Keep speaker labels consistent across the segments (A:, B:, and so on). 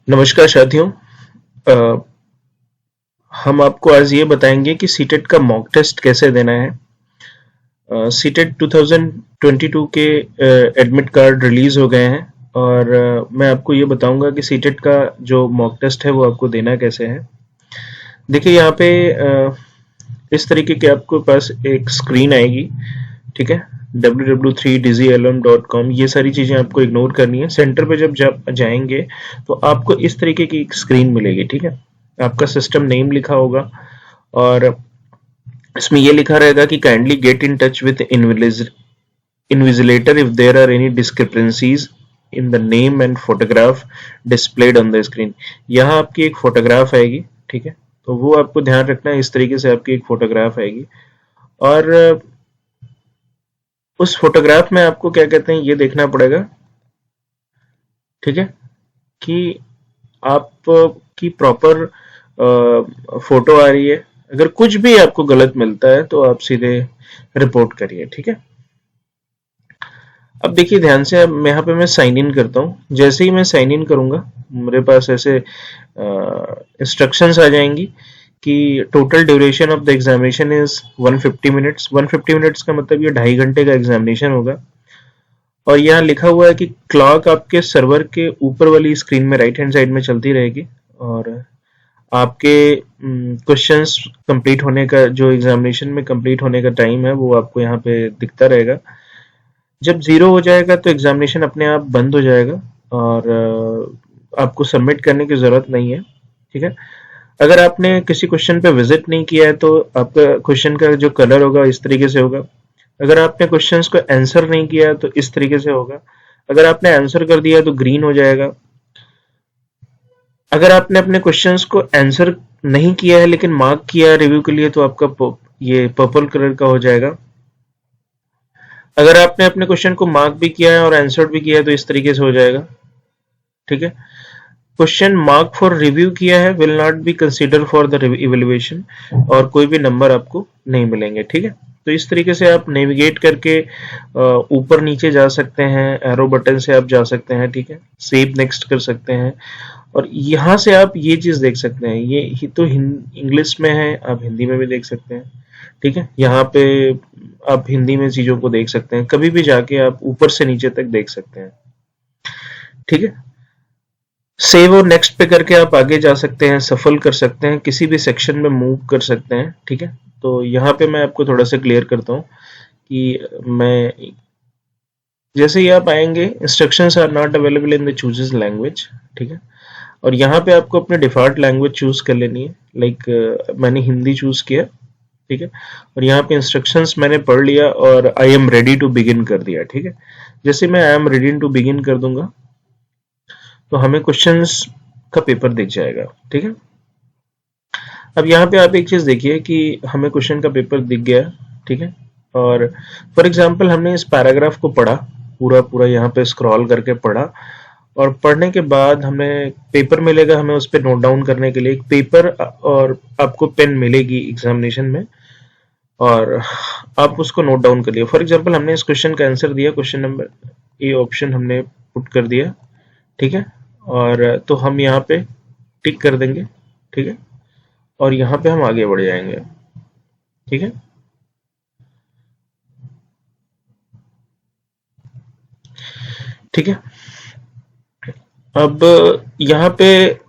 A: नमस्कार साथियों। अ, हम आपको आज ये बताएंगे कि सीटेट का मॉक टेस्ट कैसे देना है। सीटेट 2022 के एडमिट कार्ड रिलीज हो गए हैं और मैं आपको ये बताऊंगा कि सीटेट का जो मॉक टेस्ट है वो आपको देना कैसे है। देखिए यहाँ पे इस तरीके के आपके पास एक स्क्रीन आएगी, ठीक है। www.3dizzyalum.com, ये सारी चीजें आपको इग्नोर करनी है। सेंटर पे जब जाएंगे तो आपको इस तरीके की एक स्क्रीन मिलेगी, ठीक है। आपका सिस्टम नेम लिखा होगा और इसमें ये लिखा रहेगा कि kindly get in touch with invigilator if there are any discrepancies in the name and photograph displayed on the screen. यहाँ आपकी एक फोटोग्राफ आएगी, ठीक है। तो वो आपको ध्यान रखना है, इस तरीके से आपकी एक फोटोग्राफ आएगी और उस फोटोग्राफ में आपको क्या कहते हैं ये देखना पड़ेगा, ठीक है, कि आपकी प्रॉपर फोटो आ रही है। अगर कुछ भी आपको गलत मिलता है तो आप सीधे रिपोर्ट करिए, ठीक है। अब देखिए ध्यान से, अब यहाँ पे मैं साइन इन करता हूँ। जैसे ही मैं साइन इन करूंगा मेरे पास ऐसे इंस्ट्रक्शंस आ जाएंगी कि total duration of the examination is 150 minutes. 150 minutes का मतलब ये 2.5 घंटे का एग्जामिनेशन होगा। और यहाँ लिखा हुआ है कि क्लॉक आपके सर्वर के ऊपर वाली स्क्रीन में राइट हैंड साइड में चलती रहेगी और आपके क्वेश्चंस कंप्लीट होने का, जो एग्जामिनेशन में कंप्लीट होने का टाइम है वो आपको यहाँ पे दिखता रहेगा। जब 0 हो जाएगा तो एग्जामिनेशन अपने आप बंद हो जाएगा और आपको सबमिट करने की जरूरत नहीं है, ठीक है। अगर आपने किसी क्वेश्चन पे विजिट नहीं किया है तो आपका क्वेश्चन का जो कलर होगा इस तरीके से होगा। अगर आपने क्वेश्चंस को आंसर नहीं किया तो इस तरीके से होगा। अगर आपने आंसर कर दिया तो ग्रीन हो जाएगा। अगर आपने अपने क्वेश्चंस को आंसर नहीं किया है लेकिन मार्क किया है रिव्यू के लिए तो आपका ये पर्पल कलर का हो जाएगा। अगर आपने अपने क्वेश्चन को मार्क भी किया है और आंसर भी किया है तो इस तरीके से हो जाएगा, ठीक है। क्वेश्चन मार्क फॉर रिव्यू किया है will not be consider for the evaluation और कोई भी नंबर आपको नहीं मिलेंगे, ठीक है। तो इस तरीके से आप नेविगेट करके ऊपर नीचे जा सकते हैं, एरो बटन से आप जा सकते हैं, ठीक है। सेव नेक्स्ट कर सकते हैं और यहाँ से आप ये चीज देख सकते हैं। ये तो इंग्लिश में है, आप हिंदी में भी देख सकते हैं, ठीक है। यहाँ पे आप हिंदी में चीजों को देख सकते हैं, कभी भी जाके आप ऊपर से नीचे तक देख सकते हैं, ठीक है। सेव और नेक्स्ट पे करके आप आगे जा सकते हैं, सफल कर सकते हैं, किसी भी सेक्शन में मूव कर सकते हैं, ठीक है। तो यहाँ पे मैं आपको थोड़ा सा क्लियर करता हूँ कि मैं जैसे ही आप आएंगे, instructions are not available in the chooses language, ठीक है। और यहाँ पे आपको अपने डिफॉल्ट लैंग्वेज चूज कर लेनी है। लाइक मैंने हिंदी चूज किया, ठीक है। और यहाँ पे इंस्ट्रक्शंस मैंने पढ़ लिया और I am ready to begin कर दिया, ठीक है। जैसे मैं I am ready to begin कर दूंगा तो हमें क्वेश्चंस का पेपर दिख जाएगा, ठीक है। अब यहाँ पे आप एक चीज देखिए कि हमें क्वेश्चन का पेपर दिख गया, ठीक है। और फॉर एग्जांपल हमने इस पैराग्राफ को पढ़ा, पूरा पूरा यहाँ पे स्क्रॉल करके पढ़ा और पढ़ने के बाद हमें पेपर मिलेगा, हमें उस पर नोट डाउन करने के लिए एक पेपर और आपको पेन मिलेगी एग्जामिनेशन में और आप उसको नोट डाउन कर लिया। फॉर एग्जांपल हमने इस क्वेश्चन का आंसर दिया, क्वेश्चन नंबर ए ऑप्शन हमने पुट कर दिया, ठीक है। और तो हम यहाँ पे टिक कर देंगे, ठीक है। और यहाँ पे हम आगे बढ़ जाएंगे, ठीक है। ठीक है, अब यहाँ पे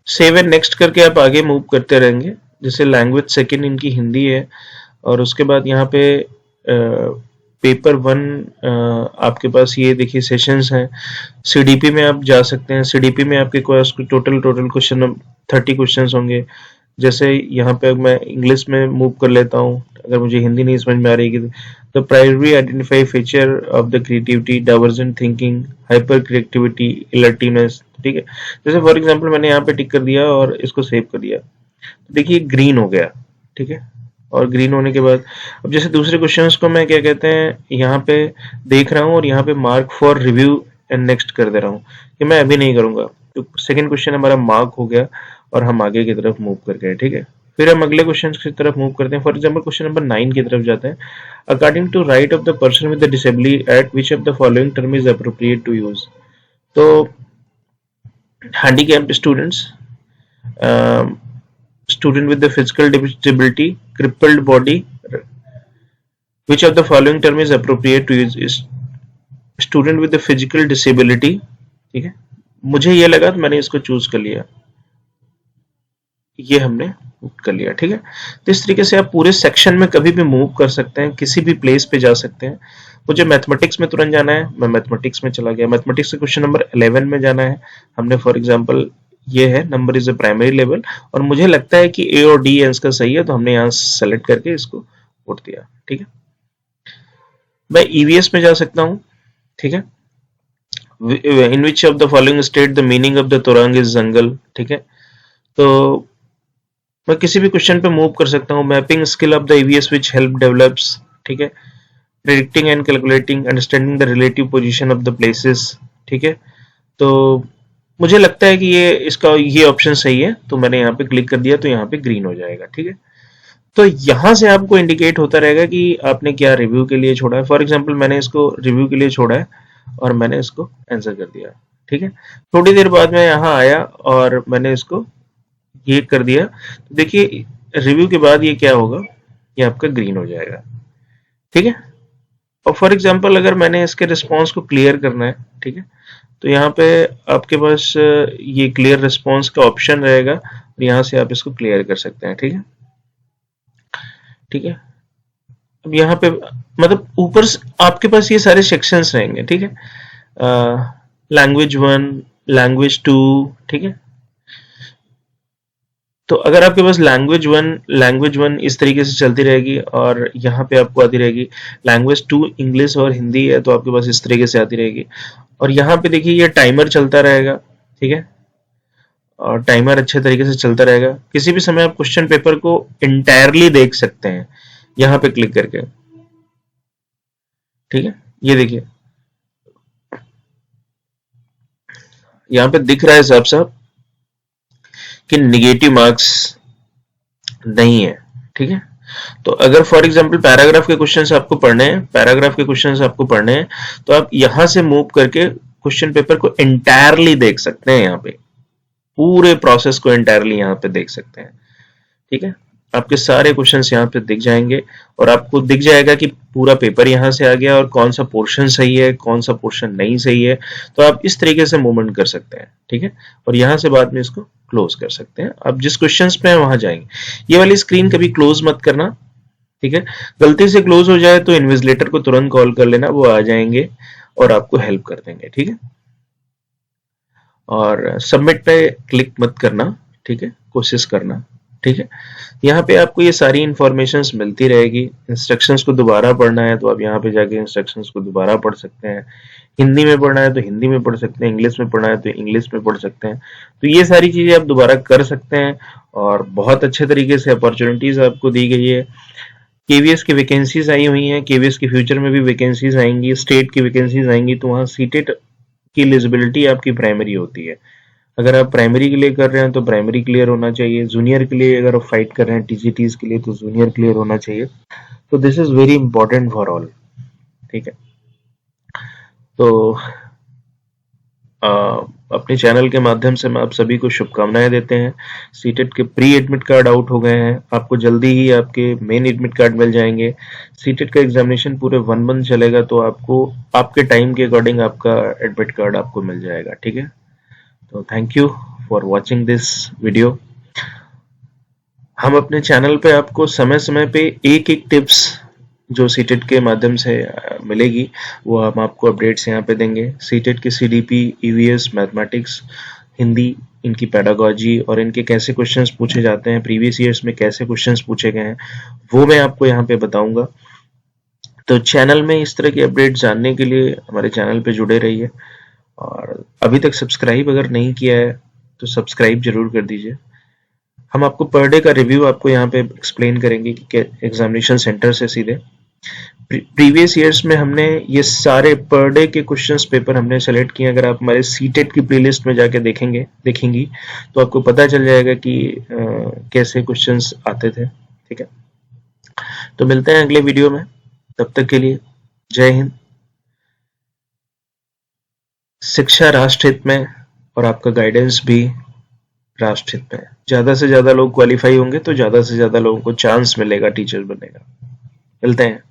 A: सेव एंड नेक्स्ट करके आप आगे मूव करते रहेंगे। जैसे लैंग्वेज सेकंड इनकी हिंदी है और उसके बाद यहाँ पे पेपर 1 आपके पास ये देखिए सेशंस हैं। सीडीपी में आप जा सकते हैं। सीडीपी में आपके पास टोटल क्वेश्चन 30 क्वेश्चंस होंगे। जैसे यहाँ पे मैं इंग्लिश में मूव कर लेता हूँ, अगर मुझे हिंदी नहीं समझ में आ रही तो primary identify feature of the creativity, divergent thinking, hyper creativity, alertness, ठीक है। जैसे फॉर एग्जांपल मैंने यहाँ पे टिक कर दिया और इसको सेव कर दिया, तो देखिए ग्रीन हो गया, ठीक है। और ग्रीन होने के बाद अब जैसे दूसरे क्वेश्चंस को मैं क्या कहते हैं यहाँ पे देख रहा हूँ और यहाँ पे mark for review and next कर दे रहा हूँ कि मैं अभी नहीं करूंगा। तो सेकंड क्वेश्चन हमारा मार्क हो गया और हम आगे की तरफ मूव कर गए, ठीक है। फिर हम अगले क्वेश्चन की तरफ मूव करते हैं। फॉर एग्जाम्पल क्वेश्चन नंबर 9 की तरफ जाते हैं। According to right of the person with the disability at which of the following term is appropriate to use. तो handicapped students, student with the physical disability, crippled body. Which of the following term is appropriate to use? Is student with the physical disability. ठीक है, मुझे ये लगा तो मैंने इसको choose कर लिया, ये हमने कर लिया। ठीक है, तो इस तरीके से आप पूरे सेक्शन में कभी भी मूव कर सकते हैं, किसी भी प्लेस पे जा सकते हैं। मुझे मैथमेटिक्स में तुरंत जाना है, मैं मैथमेटिक्स में चला गया। मैथमेटिक्स से क्वेश्चन नंबर 11 में जाना है हमने। फॉर एग्जांपल ये है number is a primary level, और मुझे लगता है कि ए और डी आंसर का सही है, तो हमने यहाँ सेलेक्ट करके इसको वोट दिया। ठीक है, मैं ईवीएस में जा सकता हूँ। ठीक है, in which of the following state the meaning of the तुरंग इज जंगल। ठीक है, तो मैं किसी भी क्वेश्चन पे मूव कर सकता हूँ। Mapping skill of the EVS which help develops. ठीक है, predicting and calculating, understanding the relative position of the places. ठीक है, तो मुझे लगता है कि ये ऑप्शन सही है, तो मैंने यहाँ पे क्लिक कर दिया, तो यहाँ पे ग्रीन हो जाएगा। ठीक है, तो यहाँ से आपको इंडिकेट होता रहेगा कि आपने क्या रिव्यू के लिए छोड़ा है। फॉर एग्जाम्पल मैंने इसको रिव्यू के लिए छोड़ा है और मैंने इसको आंसर कर दिया। ठीक है, थोड़ी देर बाद मैं यहाँ आया और मैंने इसको ये कर दिया, तो देखिए रिव्यू के बाद ये क्या होगा, ये आपका ग्रीन हो जाएगा। ठीक है, और फॉर एग्जाम्पल अगर मैंने इसके रिस्पॉन्स को क्लियर करना है, ठीक है, तो यहाँ पे आपके पास ये क्लियर रिस्पॉन्स का ऑप्शन रहेगा, और यहाँ से आप इसको क्लियर कर सकते हैं। ठीक है, ठीक है, अब यहाँ पे मतलब ऊपर आपके पास ये सारे सेक्शंस रहेंगे। ठीक है, लैंग्वेज 1, लैंग्वेज 2। ठीक है, तो अगर आपके पास लैंग्वेज वन इस तरीके से चलती रहेगी, और यहाँ पे आपको आती रहेगी लैंग्वेज 2 इंग्लिश और हिंदी है, तो आपके पास इस तरीके से आती रहेगी। और यहाँ पे देखिए ये टाइमर चलता रहेगा। ठीक है, और टाइमर अच्छे तरीके से चलता रहेगा। किसी भी समय आप क्वेश्चन पेपर को इंटायरली देख सकते हैं यहाँ पे क्लिक करके। ठीक है, ये देखिए यहाँ पे दिख रहा है साहब साहब कि निगेटिव मार्क्स नहीं है। ठीक है, तो अगर फॉर एग्जांपल पैराग्राफ के क्वेश्चंस आपको पढ़ने हैं, तो आप यहां से मूव करके क्वेश्चन पेपर को एंटायरली देख सकते हैं। यहाँ पे पूरे प्रोसेस को एंटायरली यहाँ पे देख सकते हैं। ठीक है, आपके सारे क्वेश्चंस यहाँ पे दिख जाएंगे, और आपको दिख जाएगा कि पूरा पेपर यहाँ से आ गया और कौन सा पोर्शन सही है, कौन सा पोर्शन नहीं सही है। तो आप इस तरीके से मूवमेंट कर सकते हैं। ठीक है, और यहाँ से बाद में इसको क्लोज कर सकते हैं। आप जिस क्वेश्चंस पे हैं वहां जाएंगे। ये वाली स्क्रीन कभी क्लोज मत करना। ठीक है, गलती से क्लोज हो जाए तो इन्विजिलेटर को तुरंत कॉल कर लेना, वो आ जाएंगे और आपको हेल्प कर देंगे। ठीक है, और सबमिट पे क्लिक मत करना। ठीक है, कोशिश करना। ठीक है, यहाँ पे आपको ये सारी इंफॉर्मेशंस मिलती रहेगी। इंस्ट्रक्शंस को दोबारा पढ़ना है तो आप यहाँ पे जाके इंस्ट्रक्शंस को दोबारा पढ़ सकते हैं। हिंदी में पढ़ना है तो हिंदी में पढ़ सकते हैं, इंग्लिश में पढ़ना है तो इंग्लिश में पढ़ सकते हैं। तो ये सारी चीजें आप दोबारा कर सकते हैं, और बहुत अच्छे तरीके से अपॉर्चुनिटीज आपको दी गई है। केवीएस की वैकेंसीज आई हुई हैं, केवीएस के फ्यूचर में भी वैकेंसीज आएंगी, स्टेट की वैकेंसीज आएंगी, तो वहाँ सीटेट की एलिजिबिलिटी आपकी प्राइमरी होती है। अगर आप प्राइमरी के लिए कर रहे हैं तो प्राइमरी क्लियर होना चाहिए, जूनियर के लिए अगर आप फाइट कर रहे हैं टीजीटीज के लिए तो जूनियर क्लियर होना चाहिए। तो this is very important for all. ठीक है, तो अपने चैनल के माध्यम से मैं आप सभी को शुभकामनाएं देते हैं। सीटेट के प्री एडमिट कार्ड आउट हो गए हैं, आपको जल्दी ही आपके मेन एडमिट कार्ड मिल जाएंगे। सीटेट का एग्जामिनेशन पूरे 1 मंथ चलेगा, तो आपको आपके टाइम के अकॉर्डिंग आपका एडमिट कार्ड आपको मिल जाएगा। ठीक है, तो thank you for watching this video. हम अपने चैनल पे आपको समय समय पे एक एक टिप्स जो सीटेट के माध्यम से मिलेगी, वो हम आपको अपडेट्स यहाँ पे देंगे। सीटेट की सीडीपी, ईवीएस, मैथमेटिक्स, हिंदी, इनकी पेडागोजी और इनके कैसे क्वेश्चंस पूछे जाते हैं, प्रीवियस ईयर्स में कैसे क्वेश्चंस पूछे गए हैं, वो मैं आपको यहाँ पे बताऊंगा। तो चैनल में इस तरह की अपडेट जानने के लिए हमारे चैनल पे जुड़े रहिए, और अभी तक सब्सक्राइब अगर नहीं किया है तो सब्सक्राइब जरूर कर दीजिए। हम आपको पर डे का रिव्यू आपको यहाँ पे एक्सप्लेन करेंगे कि एग्जामिनेशन सेंटर से सीधे प्रीवियस ईयर्स में हमने ये सारे पर डे के क्वेश्चंस पेपर हमने सेलेक्ट किए। अगर आप हमारे सीटेट की प्लेलिस्ट में जाके देखेंगी तो आपको पता चल जाएगा कि कैसे क्वेश्चंस आते थे। ठीक है, तो मिलते हैं अगले वीडियो में, तब तक के लिए जय हिंद। शिक्षा राष्ट्र हित में, और आपका गाइडेंस भी राष्ट्र हित में है। ज़्यादा से ज़्यादा लोग क्वालिफाई होंगे तो ज़्यादा से ज़्यादा लोगों को चांस मिलेगा टीचर बनने का। मिलते हैं।